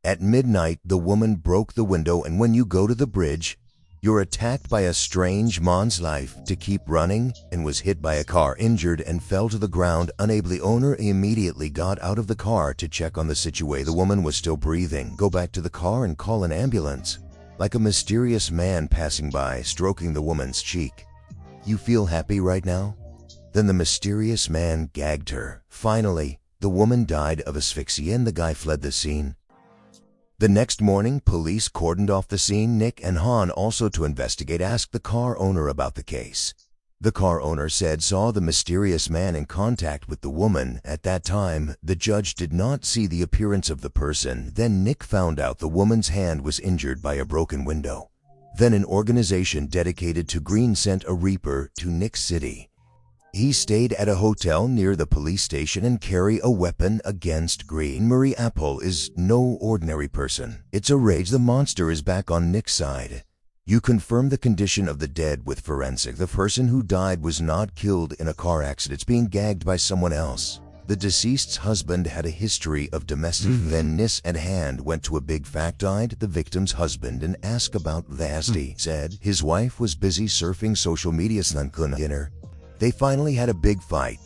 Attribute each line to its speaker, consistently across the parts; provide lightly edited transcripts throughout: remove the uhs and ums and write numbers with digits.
Speaker 1: At midnight, the woman broke the window, and when you go to the bridge, you're attacked by a strange mon's life to keep running and was hit by a car, injured, and fell to the ground. Unable, the owner immediately got out of the car to check on the situation. The woman was still breathing. Go back to the car and call an ambulance. Like a mysterious man passing by, stroking the woman's cheek. You feel happy right now? Then the mysterious man gagged her. Finally, the woman died of asphyxia and the guy fled the scene. The next morning, police cordoned off the scene. Nick and Han, also to investigate, asked the car owner about the case. The car owner said saw the mysterious man in contact with the woman. At that time, the judge did not see the appearance of the person. Then Nick found out the woman's hand was injured by a broken window. Then an organization dedicated to green sent a Reaper to Nick's city. He stayed at a hotel near the police station and carried a weapon against Green. Marie Apple is no ordinary person. It's a rage. The monster is back on Nick's side. You confirm the condition of the dead with forensic. The person who died was not killed in a car accident. It's being gagged by someone else. The deceased's husband had a history of domestic. Then Nis and Hand went to a big factory. The victim's husband and asked about Vasty. Said his wife was busy surfing social media. Dinner. They finally had a big fight.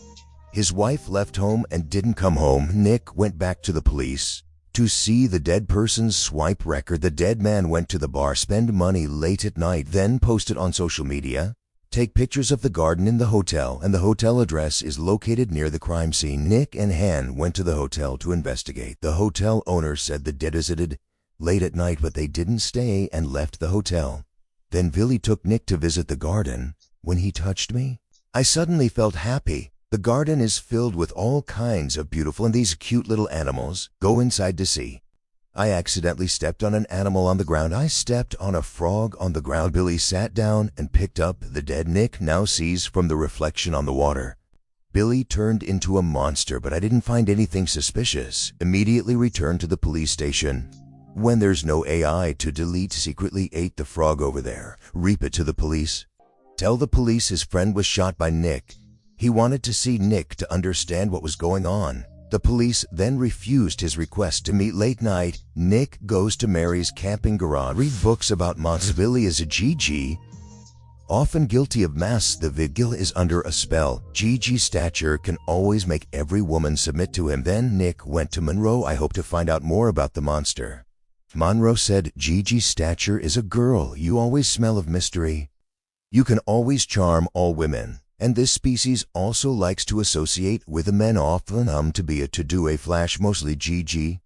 Speaker 1: His wife left home and didn't come home. Nick went back to the police to see the dead person's swipe record. The dead man went to the bar, spend money late at night, then posted on social media. Take pictures of the garden in the hotel, and the hotel address is located near the crime scene. Nick and Han went to the hotel to investigate. The hotel owner said the dead visited late at night, but they didn't stay and left the hotel. Then Billy took Nick to visit the garden. When he touched me, I suddenly felt happy. The garden is filled with all kinds of beautiful and these cute little animals. Go inside to see. I accidentally stepped on an animal on the ground. I stepped on a frog on the ground. Billy sat down and picked up the dead. Nick now sees from the reflection on the water. Billy turned into a monster, but I didn't find anything suspicious. Immediately returned to the police station. When there's no AI to delete, secretly ate the frog over there. Reap it to the police. Tell the police his friend was shot by Nick. He wanted to see Nick to understand what was going on. The police then refused his request to meet. Late night, Nick goes to Mary's camping garage. Read books about monsters. Billy is a Gigi, often guilty of mass. The vigil is under a spell. Gigi's stature can always make every woman submit to him. Then Nick went to Monroe. I hope to find out more about the monster. Monroe said, Gigi's stature is a girl. You always smell of mystery. You can always charm all women, and this species also likes to associate with the men, often to be a to-do a flash, mostly Gigi.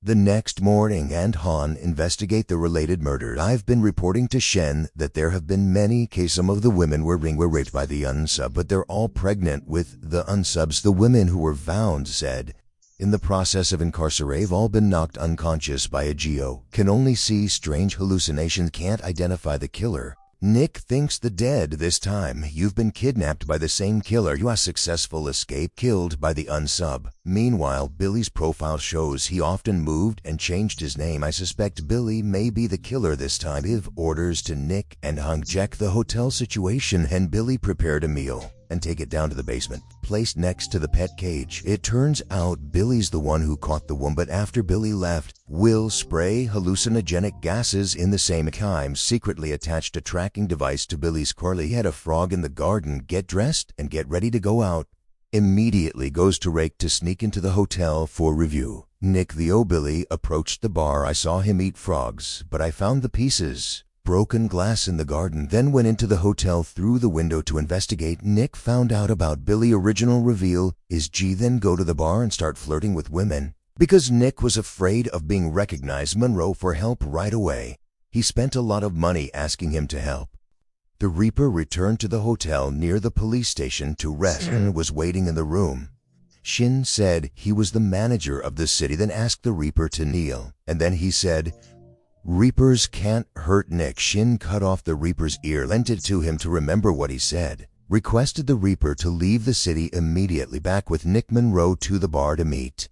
Speaker 1: The next morning, and Han investigate the related murder. I've been reporting to Shen that there have been many cases. Some of the women were raped by the unsub, but they're all pregnant with the unsubs. The women who were found said, in the process of incarceration, all been knocked unconscious by a geo. Can only see strange hallucinations. Can't identify the killer. Nick thinks the dead this time. You've been kidnapped by the same killer. You have successful escape, killed by the unsub. Meanwhile, Billy's profile shows he often moved and changed his name. I suspect Billy may be the killer this time. Give orders to Nick and Hung. Check the hotel situation, and Billy prepared a meal and take it down to the basement, placed next to the pet cage. It turns out Billy's the one who caught the woman, but after Billy left, Will spray hallucinogenic gases in the same time, secretly attached a tracking device to Billy's car. He had a frog in the garden. Get dressed and get ready to go out. Immediately goes to Rake to sneak into the hotel for review. Nick the Billy approached the bar. I saw him eat frogs, but I found the pieces. Broken glass in the garden. Then went into the hotel through the window to investigate. Nick found out about Billy. Original reveal is G. Then go to the bar and start flirting with women. Because Nick was afraid of being recognized, Monroe for help right away. He spent a lot of money asking him to help. The Reaper returned to the hotel near the police station to rest and was waiting in the room. Shin said he was the manager of the city, then asked the Reaper to kneel. And then he said, Reapers can't hurt Nick. Shin cut off the Reaper's ear, lent it to him to remember what he said. Requested the Reaper to leave the city immediately. Back with Nick, Monroe to the bar to meet.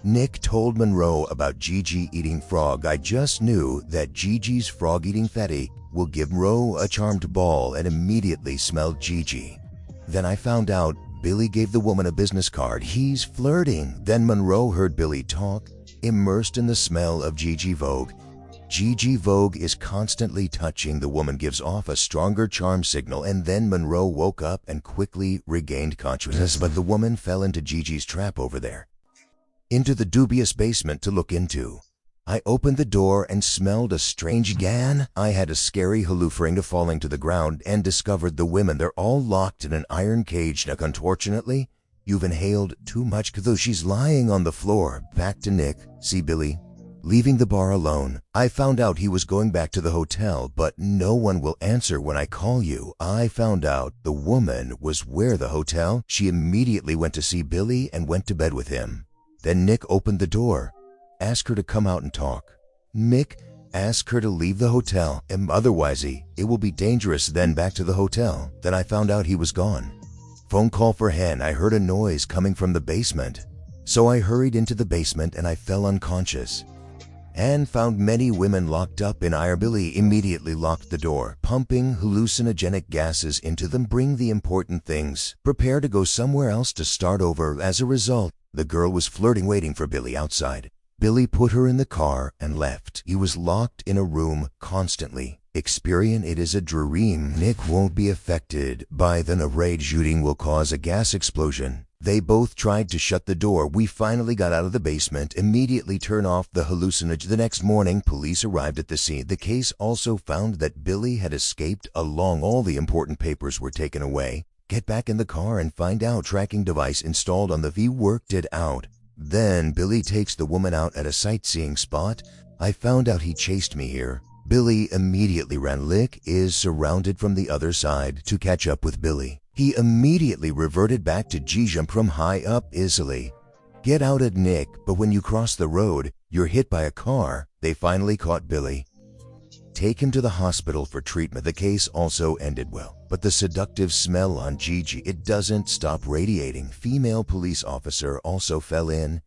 Speaker 1: Nick told Monroe about Gigi eating frog. I just knew that Gigi's frog-eating fatty will give Monroe a charmed ball, and immediately smelled Gigi. Then I found out Billy gave the woman a business card. He's flirting. Then Monroe heard Billy talk immersed in the smell of Gigi Vogue. Gigi Vogue is constantly touching. The woman gives off a stronger charm signal, and then Monroe woke up and quickly regained consciousness, but the woman fell into Gigi's trap over there, into the dubious basement to look into. I opened the door and smelled a strange gan. I had a scary hallucination to falling to the ground and discovered the women. They're all locked in an iron cage. Now, unfortunately, you've inhaled too much, though she's lying on the floor. Back to Nick. See Billy leaving the bar alone. I found out he was going back to the hotel, but no one will answer when I call you. I found out the woman was where the hotel. She immediately went to see Billy and went to bed with him. Then Nick opened the door. Ask her to come out and talk. Mick, ask her to leave the hotel, and otherwise it will be dangerous. Then back to the hotel. Then I found out he was gone. Phone call for Hen. I heard a noise coming from the basement. So I hurried into the basement and I fell unconscious. And found many women locked up in Ire. Billy immediately locked the door, pumping hallucinogenic gases into them. Bring the important things. Prepare to go somewhere else to start over. As a result, the girl was flirting, waiting for Billy outside. Billy put her in the car and left. He was locked in a room constantly. Experience it is a dream. Nick won't be affected by the rage. Shooting will cause a gas explosion. They both tried to shut the door. We finally got out of the basement, immediately turned off the hallucinogen. The next morning, police arrived at the scene. The case also found that Billy had escaped along. All the important papers were taken away. Get back in the car and find out. Tracking device installed on the V. Worked it out. Then Billy takes the woman out at a sightseeing spot. I found out he chased me here. Billy immediately ran. Lick is surrounded from the other side to catch up with Billy. He immediately reverted back to G-jump from high up easily. Get out at Nick, but when you cross the road, you're hit by a car. They finally caught Billy. Take him to the hospital for treatment. The case also ended well, but the seductive smell on Gigi, it doesn't stop radiating. Female police officer also fell in.